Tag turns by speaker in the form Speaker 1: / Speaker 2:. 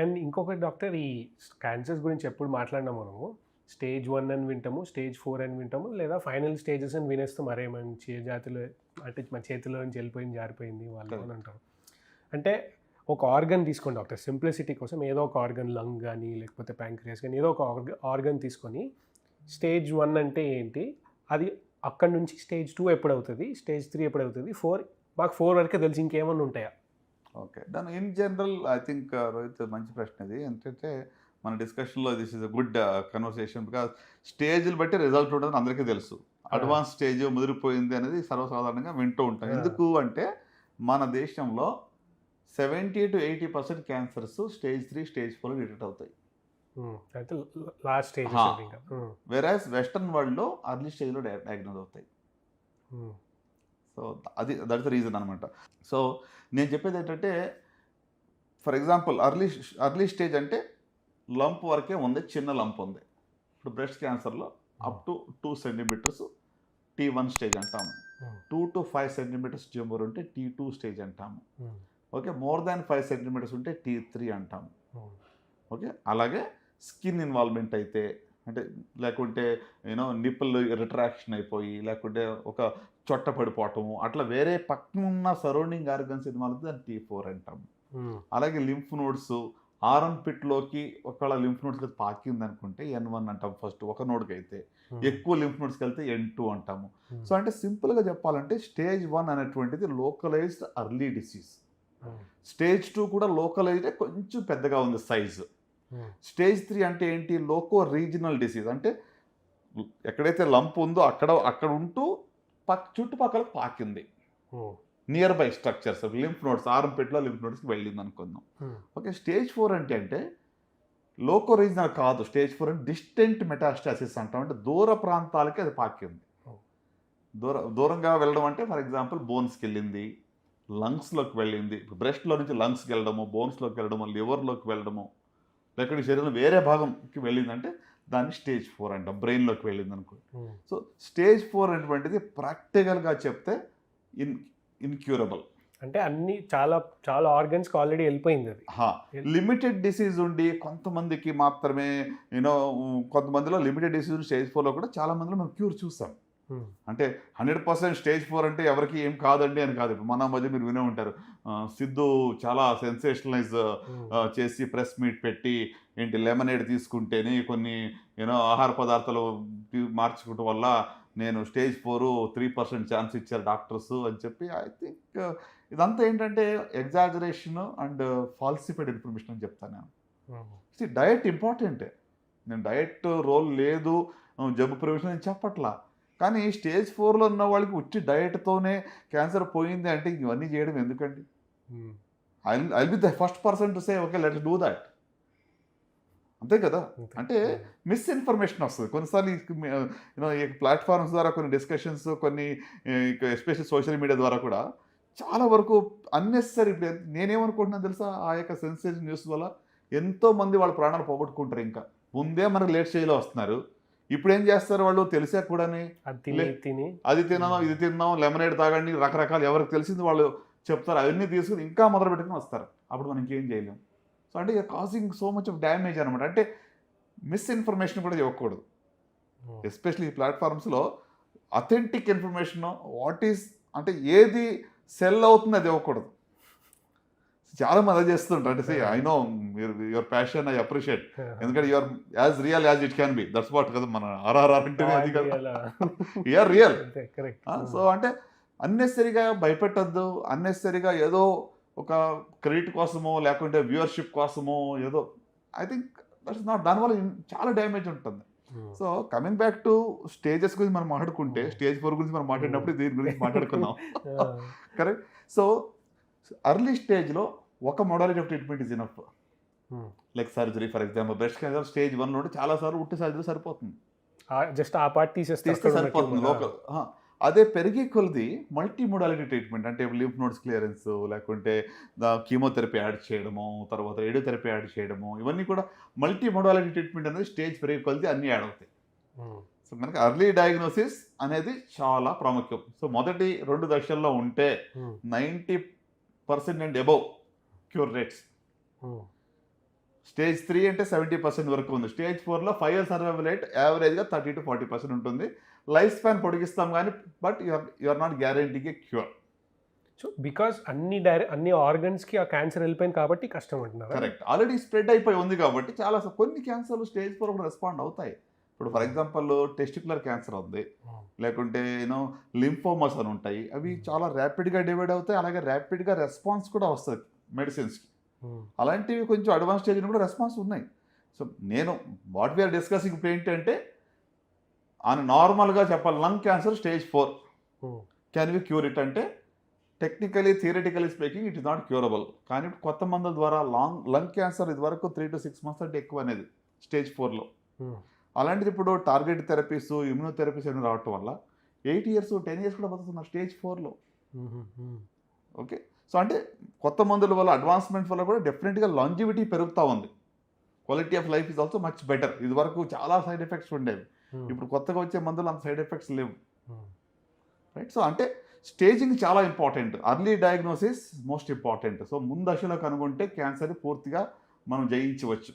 Speaker 1: And ఇంకొకటి doctor, ఈ cancers గురించి ఎప్పుడు మాట్లాడినా మనము స్టేజ్ 1 అని వింటాము, స్టేజ్ 4 అని వింటాము, లేదా ఫైనల్ స్టేజెస్ అని వినేస్తాం. అరే మంచి జాతిలో అంటే మన చేతిలో నుంచి వెళ్ళిపోయింది, జారిపోయింది వాళ్ళు అని అంటాం. అంటే ఒక ఆర్గన్ తీసుకోండి డాక్టర్, సింప్లిసిటీ కోసం ఏదో ఒక ఆర్గన్, లంగ్ కానీ లేకపోతే ప్యాంక్రియాస్ కానీ ఏదో ఒక ఆర్గన్ తీసుకొని స్టేజ్ 1 అంటే ఏంటి, అది అక్కడ నుంచి స్టేజ్ 2 ఎప్పుడవుతుంది, స్టేజ్ 3 ఎప్పుడవుతుంది, 4 మాకు 4 వరకే తెలిసి ఇంకేమన్నా ఉంటాయా?
Speaker 2: ఓకే. దాని in general I think Rohit మంచి ప్రశ్న ఇది. ఏంటంటే మన డిస్కషన్‌లో this is a good conversation because స్టేజ్‌లు బట్టి రిజల్ట్ ఉంటుందని అందరికీ తెలుసు. అడ్వాన్స్ స్టేజ్ ముదిరిపోయింది అనేది సర్వసాధారణంగా వింటూ ఉంటాం. ఎందుకు అంటే మన దేశంలో 70-80% క్యాన్సర్స్ స్టేజ్ 3, స్టేజ్ 4 డిటెక్ట్ అవుతాయి.
Speaker 1: అయితే లాస్ట్ స్టేజ్.
Speaker 2: వెరాస్ వెస్టర్న్ వరల్డ్‌లో అర్లీ స్టేజ్‌లో డయాగ్నోస్ అవుతాయి. So that is the reason అనమాట. సో నేను చెప్పేది ఏంటంటే ఫర్ ఎగ్జాంపుల్ అర్లీ స్టేజ్ అంటే లంప్ వరకే ఉంది, చిన్న లంప్ ఉంది. ఇప్పుడు బ్రెస్ట్ క్యాన్సర్లో up to 2 centimetres T1 stage అంటాము. 2 to 5 సెంటీమీటర్స్ ట్యూమర్ ఉంటే T2 స్టేజ్ అంటాము. ఓకే, మోర్ దాన్ 5 సెంటీమీటర్స్ ఉంటే T3 అంటాము. ఓకే, అలాగే స్కిన్ ఇన్వాల్వ్మెంట్ అయితే అంటే లేకుంటే నిప్పుల్ రిట్రాక్షన్ అయిపోయి లేకుంటే ఒక చొట్ట పడిపోవటము అట్లా వేరే పక్కన ఉన్న సరౌండింగ్ ఆర్గన్స్ ఇన్వాల్వ్ దాన్ని T4 అంటాము. అలాగే లింఫ్ నోడ్స్ ఆరం పిట్లోకి ఒకవేళ లింఫ్ నోడ్స్కి పాకింది అనుకుంటే N1 అంటాం ఫస్ట్ ఒక నోడ్కి అయితే. ఎక్కువ లింఫ్ నోడ్స్కి వెళ్తే N2 అంటాము. సో అంటే సింపుల్గా చెప్పాలంటే స్టేజ్ 1 అనేటువంటిది లోకలైజ్డ్ అర్లీ డిసీజ్. స్టేజ్ 2 కూడా లోకలైజ్డ్ కొంచెం పెద్దగా ఉంది సైజు. స్టేజ్ 3 అంటే ఏంటి, లోకో రీజనల్ డిసీజ్. అంటే ఎక్కడైతే లంప్ ఉందో అక్కడ ఉంటూ చుట్టుపక్కల పాకింది. Nearby structures lymph nodes ఆరంపెట్లో లింఫ్ నోడ్స్కి వెళ్ళింది అనుకుందాం. ఓకే, స్టేజ్ 4 అంటే లోకో రీజనల్ కాదు. స్టేజ్ 4 అంటే డిస్టెంట్ మెటాస్టాసిస్ అంటాం. అంటే దూర ప్రాంతాలకి అది పాకింది. దూరంగా వెళ్ళడం అంటే ఫర్ ఎగ్జాంపుల్ బోన్స్కి వెళ్ళింది, లంగ్స్లోకి వెళ్ళింది. బ్రెస్ట్లో నుంచి లంగ్స్కి వెళ్ళడము, బోన్స్లోకి వెళ్ళడము, లివర్లోకి వెళ్ళడము, లేకపోతే శరీరం వేరే భాగంకి వెళ్ళిందంటే దాన్ని స్టేజ్ 4 అంటాం. బ్రెయిన్లోకి వెళ్ళింది అనుకో. సో స్టేజ్ 4 అనేటువంటిది ప్రాక్టికల్గా చెప్తే ఇన్క్యూరబుల్.
Speaker 1: అంటే అన్ని చాలా చాలా ఆర్గన్స్కి ఆల్రెడీ వెళ్ళిపోయింది అది.
Speaker 2: లిమిటెడ్ డిసీజ్ ఉండి కొంతమందికి మాత్రమే కొంతమందిలో లిమిటెడ్ డిసీజ్ స్టేజ్ 4లో కూడా చాలా మందిలో మనం క్యూర్ చూస్తాం. అంటే 100% స్టేజ్ 4 అంటే ఎవరికి ఏం కాదండి అని కాదు. ఇప్పుడు మన మధ్య మీరు వినే ఉంటారు, సిద్ధు చాలా సెన్సేషనలైజ్ చేసి ప్రెస్ మీట్ పెట్టి ఏంటి లెమనేడ్ తీసుకుంటేనే కొన్ని ఆహార పదార్థాలు మార్చుకోవటం వల్ల నేను స్టేజ్ 4 3% ఛాన్స్ ఇచ్చారు డాక్టర్స్ అని చెప్పి. ఐ థింక్ ఇదంతా ఏంటంటే ఎగ్జాజరేషన్ అండ్ ఫాల్సిఫైడ్ ఇన్ఫర్మేషన్ అని చెప్తాను నేను. డయట్ ఇంపార్టెంటే. నేను డయట్ రోల్ లేదు జబ్బు ప్రివెన్షన్ అని చెప్పట్లా. కానీ స్టేజ్ 4లో ఉన్న వాళ్ళకి వచ్చి డయట్తోనే క్యాన్సర్ పోయింది అంటే ఇవన్నీ చేయడం ఎందుకండి? I be the first person to say okay let's do that. అంతే కదా. అంటే మిస్ఇన్ఫర్మేషన్ వస్తుంది కొన్నిసార్లు. ఈ ప్లాట్ఫామ్స్ ద్వారా కొన్ని డిస్కషన్స్, కొన్ని ఎస్పెషల్లీ సోషల్ మీడియా ద్వారా కూడా చాలా వరకు అన్నెసరీ. ఇప్పుడు నేనేమనుకుంటున్నాను తెలుసా, ఆ యొక్క సెన్సేషన్ న్యూస్ వల్ల ఎంతోమంది వాళ్ళ ప్రాణాలు పోగొట్టుకుంటారు. ఇంకా ముందే మనకు లేట్ స్టేజ్లో వస్తున్నారు. ఇప్పుడు ఏం చేస్తారు వాళ్ళు తెలిసా కూడా అది తిన్నాం ఇది తిన్నాం లెమనేడ్ తాగండి రకరకాలు ఎవరికి తెలిసింది వాళ్ళు చెప్తారు. అవన్నీ తీసుకుని ఇంకా మొదలు పెట్టుకుని వస్తారు. అప్పుడు మనం ఇంకేం చేయలేం. సో అంటే causing so much of damage అనమాట. అంటే మిస్ఇన్ఫర్మేషన్ కూడా ఇవ్వకూడదు. ఎస్పెషల్లీ ఈ ప్లాట్ఫామ్స్లో అథెంటిక్ ఇన్ఫర్మేషన్ వాట్ ఈస్ అంటే ఏది సెల్ అవుతుంది అది ఇవ్వకూడదు. చాలా మంది అదే చేస్తుంటారు. అంటే I know your passion I appreciate, ఎందుకంటే your as real as it can be. That's what కదా మన ఆర్ఆర్ఆర్ అంటే అది కదా, యూఆర్ రియల్. సో అంటే అన్నెసరీగా భయపెట్టద్దు, అన్నెసరీగా ఏదో ఒక క్రెడిట్ కోసమో లేకుంటే వ్యూవర్షిప్ కోసమో ఏదో. I think that's not. దానివల్ల చాలా డ్యామేజ్ ఉంటుంది. So coming back to stages గురించి మనం మాట్లాడుకుంటే స్టేజ్ 4 గురించి మనం మాట్లాడినప్పుడు దీని గురించి మాట్లాడుకున్నాం. కరెక్ట్. సో అర్లీ స్టేజ్లో ఒక modality of treatment is enough. Like surgery for example breast cancer stage 1లో చాలా సార్లు ఉట్టి సర్జరీ సరిపోతుంది,
Speaker 1: జస్ట్ ఆ పార్ట్ తీసేస్తే
Speaker 2: సరిపోతుంది లోకల్. అదే పెరిగే కొలది మల్టీ మోడాలిటీ ట్రీట్మెంట్ అంటే లింఫ్ నోడ్స్ క్లియరెన్స్ లేకుంటే కీమోథెరపీ యాడ్ చేయడము, తర్వాత రేడియోథెరపీ యాడ్ చేయడము, ఇవన్నీ కూడా మల్టీ మోడాలిటీ ట్రీట్మెంట్ అనేది స్టేజ్ పెరిగే కొలది అన్నీ యాడ్ అవుతాయి. సో మనకి అర్లీ డయాగ్నోసిస్ అనేది చాలా ప్రాముఖ్యం. సో మొదటి 2 దశల్లో ఉంటే 90% and above cure rates. Stage 3 అంటే 70% వరకు ఉంది. స్టేజ్ 4లో 5 ఇయర్ సర్వైవల్ రేట్ యావరేజ్గా 30 to 40% ఉంటుంది. లైఫ్ స్పాన్ పొడిగిస్తాం కానీ బట్ యు ఆర్ నాట్ గ్యారంటీకి క్యూర్.
Speaker 1: సో బికాస్ అన్ని ఆర్గన్స్కి ఆ క్యాన్సర్ వెళ్ళిపోయింది కాబట్టి కష్టం అంటున్నారు.
Speaker 2: కరెక్ట్. ఆల్రెడీ స్ప్రెడ్ అయిపోయి ఉంది కాబట్టి చాలా కొన్ని క్యాన్సర్లు స్టేజ్ 4 కూడా రెస్పాండ్ అవుతాయి. ఇప్పుడు ఫర్ ఎగ్జాంపుల్ టెస్టిక్యులర్ క్యాన్సర్ ఉంది, లేకుంటే లింఫోమస్ అని ఉంటాయి. అవి చాలా ర్యాపిడ్గా డివైడ్ అవుతాయి, అలాగే ర్యాపిడ్గా రెస్పాన్స్ కూడా వస్తుంది మెడిసిన్స్కి. అలాంటివి కొంచెం అడ్వాన్స్ స్టేజ్ కూడా రెస్పాన్స్ ఉన్నాయి. సో నేను వాట్ వీఆర్ డిస్కసింగ్ ఇప్పుడు ఏంటంటే నార్మల్గా చెప్పాలి, lung cancer stage 4 can we cure it అంటే technically theoretically speaking it is not curable. కానీ కొత్త మందుల ద్వారా లంగ్ క్యాన్సర్ ఇది వరకు 3 to 6 months అంటే ఎక్కువ అనేది స్టేజ్ 4లో. అలాంటిది ఇప్పుడు టార్గెట్ థెరపీస్, ఇమ్యూనోథెరపీస్ అని రావటం వల్ల 8 years 10 years కూడా బతుకుతున్నారు స్టేజ్ 4లో. ఓకే, సో అంటే కొత్త మందుల వల్ల అడ్వాన్స్మెంట్ వల్ల కూడా డెఫినెట్గా లాంజివిటీ పెరుగుతూ ఉంది. Quality of life is also much better. ఇది వరకు చాలా సైడ్ ఎఫెక్ట్స్ ఉండేవి, ఇప్పుడు కొత్తగా వచ్చే మందులు అంత సైడ్ ఎఫెక్ట్స్ లేవు. రైట్. సో అంటే స్టేజింగ్ చాలా important. Early diagnosis most important. So ముందు దశలో కనుగొంటే క్యాన్సర్ని పూర్తిగా మనం జయించవచ్చు.